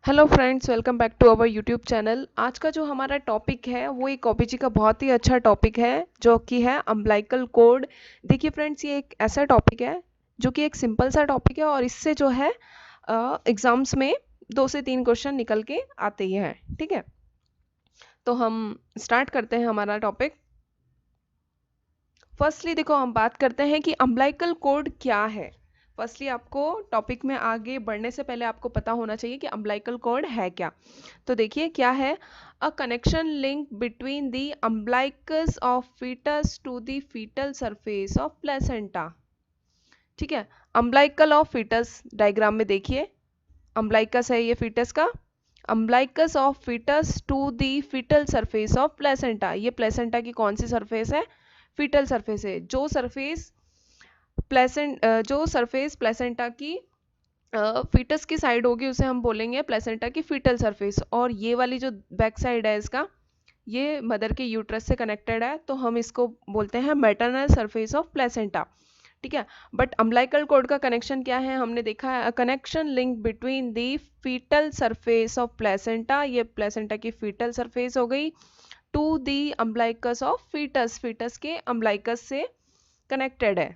Hello friends, welcome back to our YouTube channel. आज का जो हमारा टॉपिक है वो एक ओबीजी का बहुत ही अच्छा टॉपिक है जो कि है अम्बिलिकल कॉर्ड। देखिए फ्रेंड्स, ये एक ऐसा टॉपिक है जो कि एक सिंपल सा टॉपिक है और इससे जो है एग्जाम्स में 2 से 3 क्वेश्चन निकल के आते ही हैं। ठीक है, तो हम स्टार्ट करते हैं हमारा टॉपिक। फर्स्टली देखो, हम बात करते हैं कि अम्बिलिकल कॉर्ड क्या है। फर्स्टली आपको टॉपिक में आगे बढ़ने से पहले आपको पता होना चाहिए कि अम्बिलिकल कॉर्ड है क्या। तो देखिए क्या है। A connection link between the umbilicus of fetus to the fetal surface of placenta. ठीक है, अम्बिलिकल ऑफ फीटस डायग्राम में देखिए, अम्बिलिकस है ये फीटस का। Umbilicus of fetus to the fetal surface of placenta. ये प्लेसेंटा की कौन सी सरफेस है? फीटल सरफेस है। जो सरफेस प्लेसेंटा की फीटस की साइड होगी उसे हम बोलेंगे प्लेसेंटा की फीटल सरफेस। और ये वाली जो बैक साइड है इसका, ये मदर के यूट्रस से कनेक्टेड है, तो हम इसको बोलते हैं मैटरनल सरफेस ऑफ प्लेसेंटा। ठीक है, बट अम्बिलिकल कॉर्ड का कनेक्शन क्या है? हमने देखा है, a connection link between the fetal surface of placenta, ये प्लेसेंटा की फीटल सरफेस हो गई, to the umbilicus of fetus, fetus के अम्बिलिकस से कनेक्टेड है।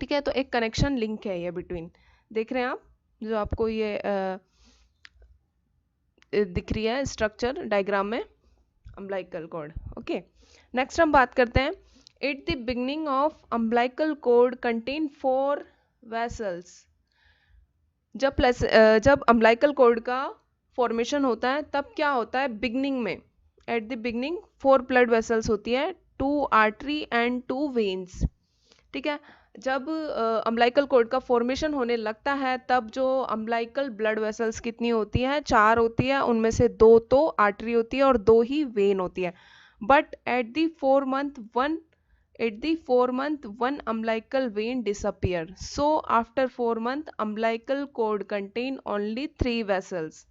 ठीक है, तो एक कनेक्शन लिंक है ये बिटवीन। देख रहे हैं आप, जो आपको ये दिख रही है स्ट्रक्चर डायग्राम में, अम्बिलिकल कॉर्ड। ओके, नेक्स्ट हम बात करते हैं। At the beginning of umbilical cord contain 4 vessels. जब अम्बिलिकल कॉर्ड का फॉर्मेशन होता है तब क्या होता है? बिगनिंग में, at the beginning 4 blood vessels होती है, 2 आर्टरी एंड 2 वेन्स। ठीक है, जब अम्बिलिकल कॉर्ड का फॉर्मेशन होने लगता है तब जो अम्बिलिकल ब्लड वेसल्स कितनी होती हैं? 4 होती है, उनमें से 2 तो आर्टरी होती है और 2 ही वेन होती है। But at the 4 month one umbilical vein disappear, so after 4 month umbilical cord contain only 3 vessels।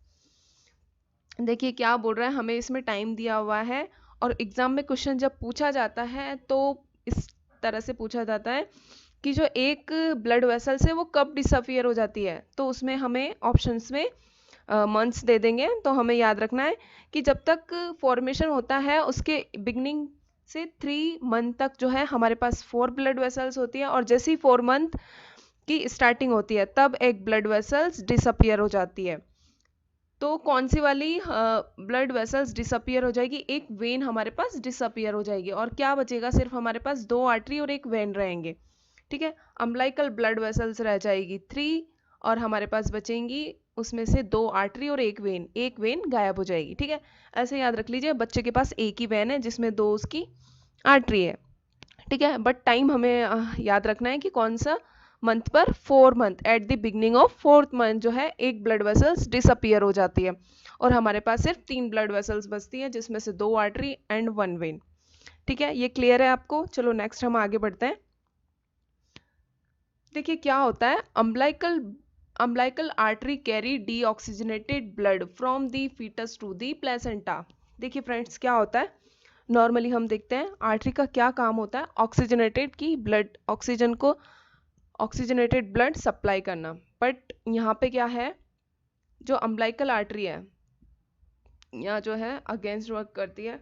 देखिए क्या बोल रहा है, हमें इसमें टाइम दिया हुआ है और एग्जाम में क्वेश्चन जब पूछा जाता है तो इस तरह से पूछा जाता है कि जो एक ब्लड वेसल्स है वो कब डिसअपियर हो जाती है, तो उसमें हमें ऑप्शंस में मंथ्स दे देंगे। तो हमें याद रखना है कि जब तक फॉर्मेशन होता है उसके बिगनिंग से 3 मंथ तक जो है हमारे पास 4 ब्लड वेसल्स होती है, और जैसे ही 4 मंथ की स्टार्टिंग होती है तब एक ब्लड वेसल्स डिसअपियर हो जाती है। तो कौन सी वाली ब्लड वेसल्स डिसअपियर हो जाएगी? एक वेन हमारे पास डिसअपियर हो जाएगी और क्या बचेगा? सिर्फ हमारे पास 2 आर्टरी और एक वेन रहेंगे। ठीक है, अम्बिलिकल ब्लड वेसल्स रह जाएगी 3 और हमारे पास बचेंगी उसमें से 2 आर्टरी और एक वेन गायब हो जाएगी। ठीक है, ऐसे याद रख लीजिए, बच्चे के पास एक ही वेन है जिसमें 2 उसकी आर्टरी है। ठीक है, बट टाइम हमें याद रखना है कि कौन सा मंथ पर? 4 month, eight the beginning of 4th month जो है एक ब्लड वेसल्स डिसअपियर हो जाती है और हमारे पास सिर्फ 3 ब्लड वेसल्स बचती हैं जिसमें से 2 आर्टरी एंड 1 वेन। ठीक है, ये क्लियर है आपको? चलो नेक्स्ट हम आगे बढ़ते हैं। देखिए क्या होता है, umbilical artery carry deoxygenated blood from the fetus to the placenta. देखिए फ्रेंड्स क्या होता है, नॉर्मली हम देखते हैं आर्टरी का क्या काम होता है? ऑक्सीजनेटेड की ब्लड, ऑक्सीजनेटेड ब्लड सप्लाई करना। बट यहाँ पे क्या है, जो अम्बिलिकल आर्टरी है यहाँ जो है अगेंस्ट वर्क करती है।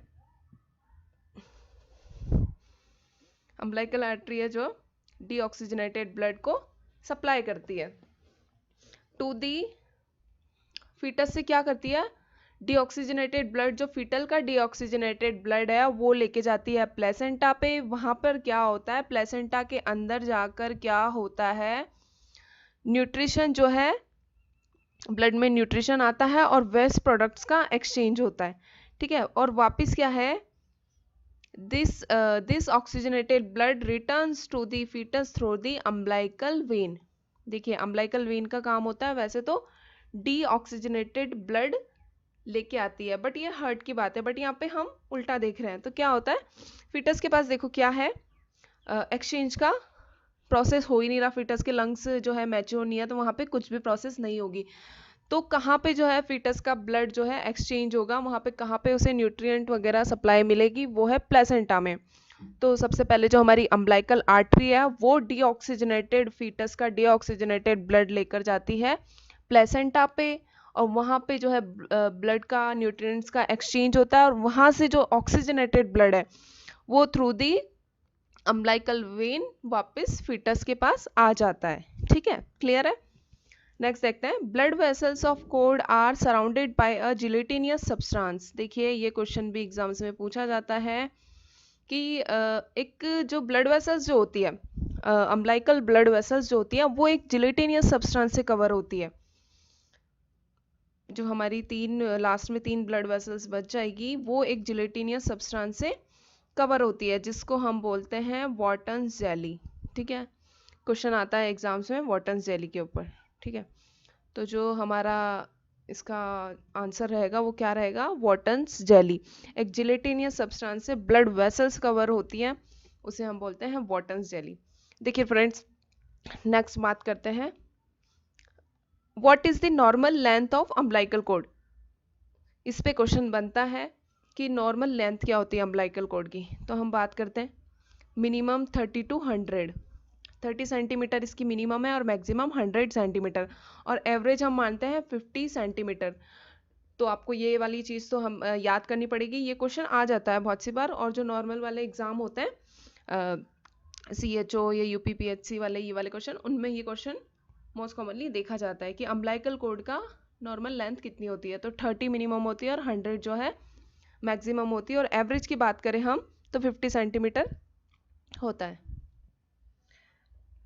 अम्बिलिकल आर्टरी है जो डीऑक्सीजनेटेड ब्लड को सप्लाई करती है टू दी फीटस से। क्या करती है? डीऑक्सीजनेटेड ब्लड, जो फीटल का डीऑक्सीजनेटेड ब्लड है वो लेके जाती है प्लेसेंटा पे। वहां पर क्या होता है, प्लेसेंटा के अंदर जाकर क्या होता है, न्यूट्रिशन जो है, ब्लड में न्यूट्रिशन आता है और वेस्ट प्रोडक्ट्स का एक्सचेंज होता है। ठीक है, और वापस क्या है, this oxygenated blood returns to the fetus through the umbilical vein. देखिए अम्बिलिकल वेन का काम होता है वैसे तो डीऑक्सीजनेटेड ब्लड लेके आती है, बट ये हर्ट की बात है, बट यहाँ पे हम उल्टा देख रहे हैं। तो क्या होता है, फीटस के पास देखो क्या है, एक्सचेंज का प्रोसेस हो ही नहीं रहा, फीटस के लंग्स जो है मैच्योर नहीं है, तो वहाँ पे कुछ भी प्रोसेस नहीं होगी। तो कहाँ पे जो है फीटस का ब्लड जो है एक्सचेंज होगा, वहाँ पे कहाँ पे उसे न्यूट्रिएंट वगैरह सप्लाई मिलेगी? वो है प्लेसेंटा में। तो सबसे पहले जो हमारी अम्बिलिकल आर्टरी है वो डीऑक्सीजनेटेड, फीटस का डीऑक्सीजनेटेड ब्लड लेकर जाती है प्लेसेंटा पे, और वहाँ पे जो है ब्लड का न्यूट्रिएंट्स का एक्सचेंज होता है और वहाँ से जो ऑक्सीजनेटेड ब्लड है वो थ्रू दी अम्बिलिकल वेन वापस फीटस के पास आ जाता है। ठीक है, क्लियर है। नेक्स्ट देखते हैं, blood vessels of cord are surrounded by a gelatinous substance. देखिए ये क्वेश्चन भी एग्जाम्स में पूछा जाता है कि एक जो ब्लड वेसल्स जो होती है, अम्बिलिकल ब्लड वेसल्स जो होती है वो एक जिलेटिनियस सब्सटेंस से कवर होती है। जो हमारी लास्ट में 3 ब्लड वेसल्स बच जाएगी वो एक जिलेटिनियस सब्सटेंस से कवर होती है जिसको हम बोलते हैं वॉटन्स जेली। ठीक है, क्वेश्चन आता है एग्जाम्स में वॉटन्स जेली के ऊपर। ठीक है, तो जो हमारा इसका आंसर रहेगा वो क्या रहेगा, वॉटन्स जेली। एक जिलेटिनियस सब्सटेंस से ब्लड वेसल्स कवर होती हैं, उसे हम बोलते हैं वॉटन्स जेली। देखिए फ्रेंड्स, नेक्स्ट बात करते हैं, what is the normal length of umbilical cord. इस पे क्वेश्चन बनता है कि नॉर्मल लेंथ क्या होती है अम्बिलिकल कॉर्ड की। तो हम बात करते हैं, मिनिमम 30 to 100, 30 सेंटीमीटर इसकी मिनिमम है और मैक्सिमम 100 सेंटीमीटर, और एवरेज हम मानते हैं 50 सेंटीमीटर। तो आपको ये वाली चीज़ तो हम याद करनी पड़ेगी, ये क्वेश्चन आ जाता है बहुत सी बार। और जो नॉर्मल वाले एग्जाम होते हैं CHO या UPPHC वाले, ये वाले क्वेश्चन, उनमें ये क्वेश्चन मोस्ट कॉमनली देखा जाता है कि अम्बिलिकल कॉर्ड का नॉर्मल लेंथ कितनी होती है। तो 30 मिनिमम होती है और 100 जो है मैक्सिमम होती है, और एवरेज की बात करें हम तो 50 सेंटीमीटर होता है।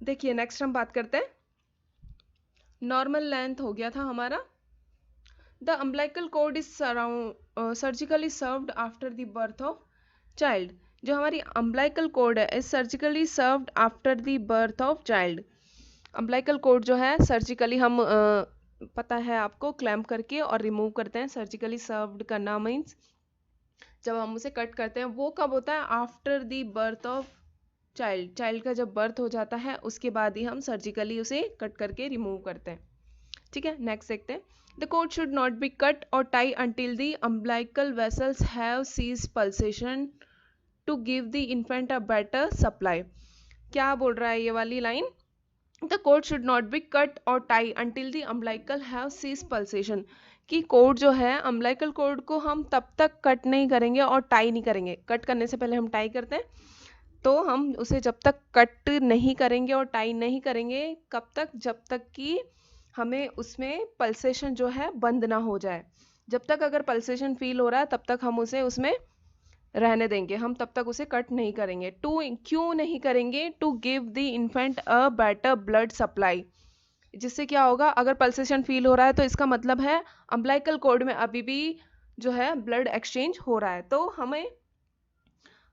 देखिए नेक्स्ट हम बात करते हैं, नॉर्मल लेंथ हो गया था हमारा। The umbilical cord is surgically severed after the birth of child. जो हमारी अम्बिलिकल कॉर्ड है is surgically severed after the birth of child. Umbilical cord जो है सर्जिकली हम पता है आपको, क्लैम्प करके और रिमूव करते हैं। सर्जिकली सर्व्ड करना मीन्स जब हम उसे कट करते हैं वो कब होता है, after the birth of child. Child का जब बर्थ हो जाता है उसके बाद ही हम सर्जिकली उसे कट करके रिमूव करते हैं। ठीक है, नेक्स्ट देखते हैं, the cord should not be cut और tie until the umbilical vessels have ceased pulsation to give the infant a better supply. क्या बोल रहा है ये वाली line, the cord should not be cut और tie until the umbilical have ceased pulsation, कि cord जो है अम्बिलिकल कॉर्ड को हम तब तक कट नहीं करेंगे और टाई नहीं करेंगे। कट करने से पहले हम टाई करते हैं, तो हम उसे जब तक कट नहीं करेंगे और टाई नहीं करेंगे, कब तक, जब तक कि हमें उसमें पल्सेशन जो है बंद ना हो जाए। जब तक अगर पल्सेशन फील हो रहा है तब तक हम उसे उसमें रहने देंगे, हम तब तक उसे कट नहीं करेंगे। क्यों नहीं करेंगे, to give the infant a better blood supply. जिससे क्या होगा, अगर पल्सेशन फील हो रहा है तो इसका मतलब है अम्बिलिकल कॉर्ड में अभी भी जो है ब्लड एक्सचेंज हो रहा है, तो हमें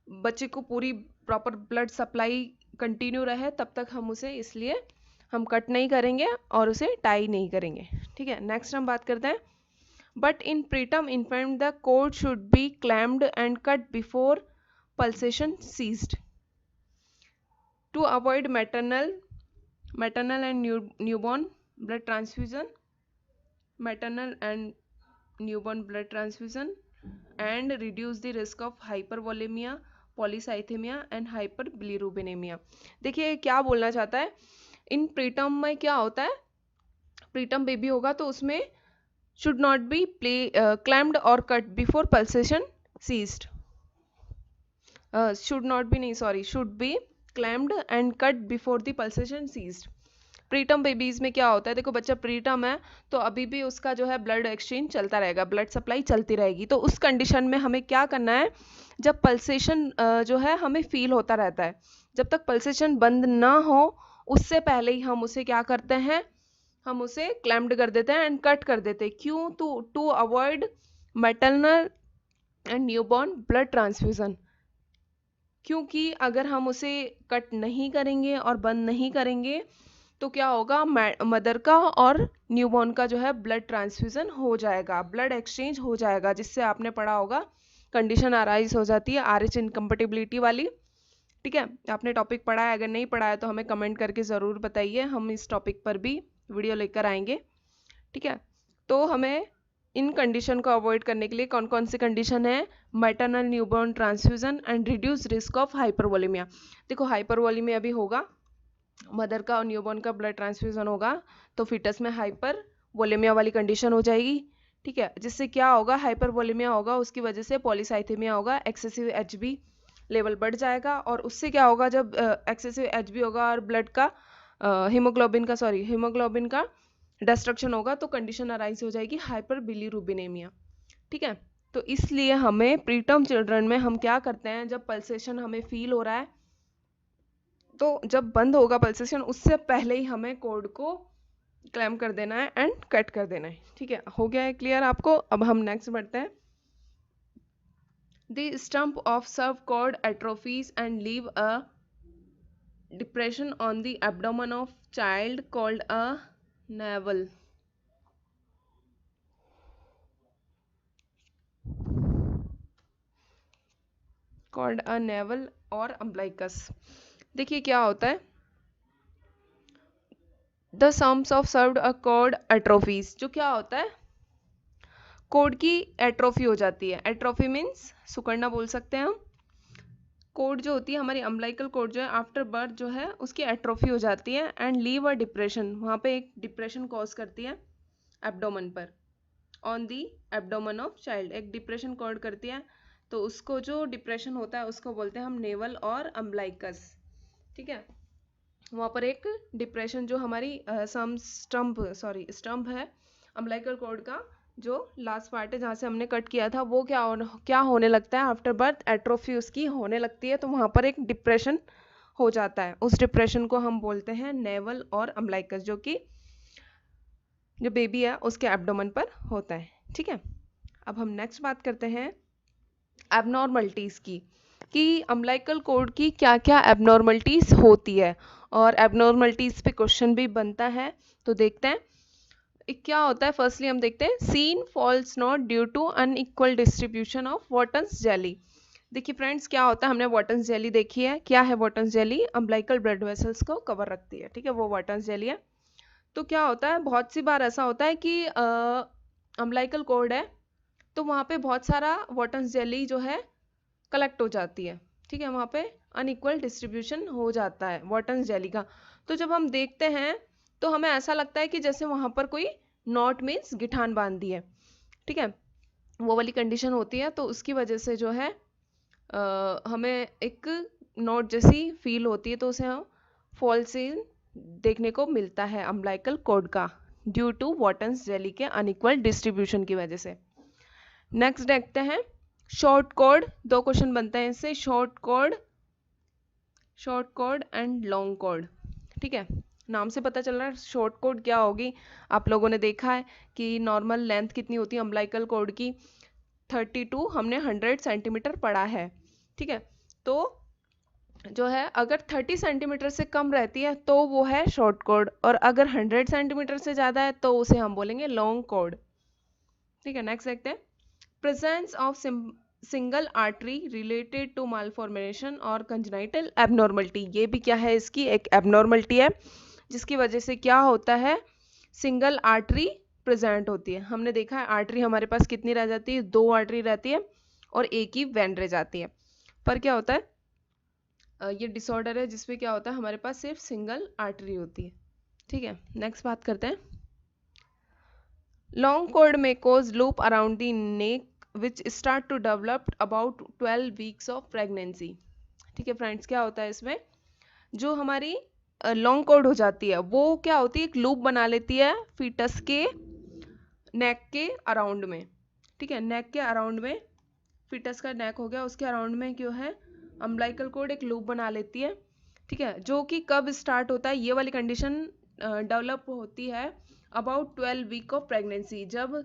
बच्चे को पूरी प्रॉपर ब्लड सप्लाई कंटिन्यू रहे तब तक हम उसे, इसलिए हम कट नहीं करेंगे और उसे टाई नहीं करेंगे। ठीक है, नेक्स्ट हम बात करते हैं, but in preterm infant the cord should be clamped and cut before pulsation ceased to avoid maternal and newborn blood transfusion, maternal and newborn blood transfusion, and reduce the risk of hypervolemia, polycythemia and hyperbilirubinemia। देखिए क्या बोलना चाहता है, इन preterm में क्या होता है, preterm baby होगा तो उसमें शुड नॉट बी क्लैम्प्ड और cut before pulsation ceased, should be clamped and cut before the pulsation ceased. Preterm babies में क्या होता है, देखो बच्चा प्रीटर्म है तो अभी भी उसका जो है ब्लड एक्सचेंज चलता रहेगा, ब्लड सप्लाई चलती रहेगी। तो उस कंडीशन में हमें क्या करना है, जब पल्सेशन जो है हमें फील होता रहता है, जब तक पल्सेशन बंद ना हो उससे पहले ही हम उसे क्या करते हैं, हम उसे क्लैम्प्ड कर देते हैं एंड कट कर देते हैं। क्यों, to avoid maternal and newborn blood transfusion. क्योंकि अगर हम उसे कट नहीं करेंगे और बंद नहीं करेंगे तो क्या होगा, मदर का और न्यूबॉर्न का जो है ब्लड ट्रांसफ्यूजन हो जाएगा, ब्लड एक्सचेंज हो जाएगा, जिससे आपने पढ़ा होगा कंडीशन अराइज हो जाती है RH इनकम्पेटिबिलिटी वाली। ठीक है, आपने टॉपिक पढ़ा है, अगर नहीं पढ़ा है तो हमें कमेंट करके ज़रूर बताइए, हम इस टॉपिक पर भी वीडियो लेकर आएंगे। ठीक है, तो हमें इन कंडीशन को अवॉइड करने के लिए कौन कौन सी कंडीशन है, maternal newborn transfusion and reduce risk of hypervolaemia. देखो हाइपरवोलेमिया भी होगा, मदर का और न्यूबॉर्न का ब्लड ट्रांसफ्यूजन होगा तो फिटस में हाइपर वोलेमिया वाली कंडीशन हो जाएगी, ठीक है, जिससे क्या होगा, हाइपरवोलेमिया होगा, उसकी वजह से पॉलीसाइथेमिया होगा, एक्सेसिव एचबी लेवल बढ़ जाएगा, और उससे क्या होगा, जब एक्सेसिव एचबी होगा और ब्लड का हीमोग्लोबिन का डिस्ट्रक्शन होगा, तो कंडीशन अराइज हो जाएगी हाइपर बिलीरुबिनेमिया, ठीक है। तो इसलिए हमें प्रीटर्म चिल्ड्रन में हम क्या करते हैं, जब पल्सेशन हमें फील हो रहा है, तो जब बंद होगा पल्सेशन उससे पहले ही हमें कॉर्ड को क्लैम्प कर देना है एंड कट कर देना है, ठीक है। हो गया है क्लियर आपको? अब हम नेक्स्ट बढ़ते हैं। The stump of serve cord atrophies and leave a depression on the abdomen of child called a navel. Called a navel और umbilicus. देखिए क्या होता है, the sums of served a cord atrophies, जो क्या होता है, कोड की एट्रोफी हो जाती है। एट्रोफी मीन्स सुकड़ना बोल सकते हैं हम। कोड जो होती है हमारी अम्बलाइकल कोड जो है आफ्टर बर्थ जो है उसकी एट्रोफी हो जाती है एंड लीव अ डिप्रेशन, वहाँ पे एक डिप्रेशन कॉज करती है एब्डोमन पर, on the abdomen of child, एक डिप्रेशन कॉज करती है। तो उसको जो डिप्रेशन होता है उसको बोलते हैं हम नेवल और अम्बलाइकस, ठीक है। वहाँ पर एक डिप्रेशन जो हमारी स्टम्प है अम्बलाइकल कॉर्ड का, जो लास्ट पार्ट है जहाँ से हमने कट किया था, वो क्या होने लगता है, आफ्टर बर्थ एट्रोफी उसकी होने लगती है, तो वहाँ पर एक डिप्रेशन हो जाता है। उस डिप्रेशन को हम बोलते हैं नेवल और अम्बलाइकस, जो कि जो बेबी है उसके एब्डोमन पर होता है, ठीक है। अब हम नेक्स्ट बात करते हैं एबनॉर्मलिटीज़ की, कि अम्बलाइकल कॉर्ड की क्या क्या एबनॉर्मलिटीज़ होती है, और एबनॉर्मलिटीज़ पे क्वेश्चन भी बनता है, तो देखते हैं क्या होता है। फर्स्टली हम देखते हैं seen false knot due to unequal distribution of Wharton's jelly. देखिए फ्रेंड्स क्या होता है, हमने वॉटन्स जेली देखी है। क्या है वॉटन्स जेली? अम्बलाइकल ब्लड वेसल्स को कवर रखती है, ठीक है, वो वॉटन्स जेली है। तो क्या होता है, बहुत सी बार ऐसा होता है कि अम्बलाइकल कॉर्ड है तो वहाँ पे बहुत सारा वॉटन्स जेली जो है कलेक्ट हो जाती है, ठीक है, वहाँ पे अनइक्वल डिस्ट्रीब्यूशन हो जाता है वॉटन्स जेली का। तो जब हम देखते हैं तो हमें ऐसा लगता है कि जैसे वहाँ पर कोई नॉट मीन्स गिठान बांध दी है, ठीक है, वो वाली कंडीशन होती है। तो उसकी वजह से जो है हमें एक नॉट जैसी फील होती है, तो उसे हम फॉल्स इन देखने को मिलता है अम्बलाइकल कॉर्ड का, ड्यू टू वॉटन्स जेली के अनइक्वल डिस्ट्रीब्यूशन की वजह से। नेक्स्ट देखते हैं शॉर्ट कॉर्ड, दो क्वेश्चन बनते हैं इससे, short cord and long cord, ठीक है। नाम से पता चल रहा है शॉर्ट कॉर्ड क्या होगी। आप लोगों ने देखा है कि नॉर्मल लेंथ कितनी होती है अम्बलाइकल कॉर्ड की, 32 हमने 100 सेंटीमीटर पढ़ा है, ठीक है। तो जो है अगर 30 सेंटीमीटर से कम रहती है तो वो है शॉर्ट कॉर्ड, और अगर 100 सेंटीमीटर से ज़्यादा है तो उसे हम बोलेंगे लॉन्ग कॉर्ड, ठीक है। नेक्स्ट देखते हैं presence of single artery related to malformation और कंजेनाइटल एबनॉर्मलिटी। ये भी क्या है, इसकी एक एबनॉर्मलिटी है, जिसकी वजह से क्या होता है, सिंगल आर्टरी प्रेजेंट होती है। हमने देखा है आर्टरी हमारे पास कितनी रह जाती है, 2 आर्टरी रहती है और एक ही वेन रह जाती है। पर क्या होता है, ये डिसऑर्डर है जिसमें क्या होता है हमारे पास सिर्फ सिंगल आर्टरी होती है, ठीक है। नेक्स्ट बात करते हैं लॉन्ग कॉर्ड में cause loop around the neck which start to develop about 12 weeks of pregnancy, ठीक है फ्रेंड्स। क्या होता है इसमें, जो हमारी लॉन्ग कॉर्ड हो जाती है वो क्या होती है, एक लूप बना लेती है फीटस के नेक के अराउंड में, ठीक है। नेक के अराउंड में, फीटस का नेक हो गया, उसके अराउंड में क्यों है अम्बलाइकल कॉर्ड एक लूप बना लेती है, ठीक है, जो कि कब स्टार्ट होता है, ये वाली कंडीशन डेवलप होती है अबाउट 12 वीक ऑफ प्रेगनेंसी, जब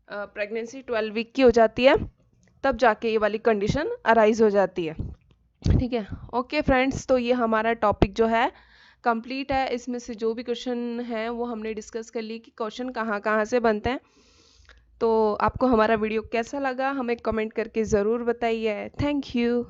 प्रेगनेंसी 12 वीक की हो जाती है तब जाके ये वाली कंडीशन अराइज हो जाती है, ठीक है। ओके फ्रेंड्स, तो ये हमारा टॉपिक जो है कंप्लीट है। इसमें से जो भी क्वेश्चन हैं वो हमने डिस्कस कर लिए कि क्वेश्चन कहाँ कहाँ से बनते हैं। तो आपको हमारा वीडियो कैसा लगा हमें कमेंट करके ज़रूर बताइए। Thank you.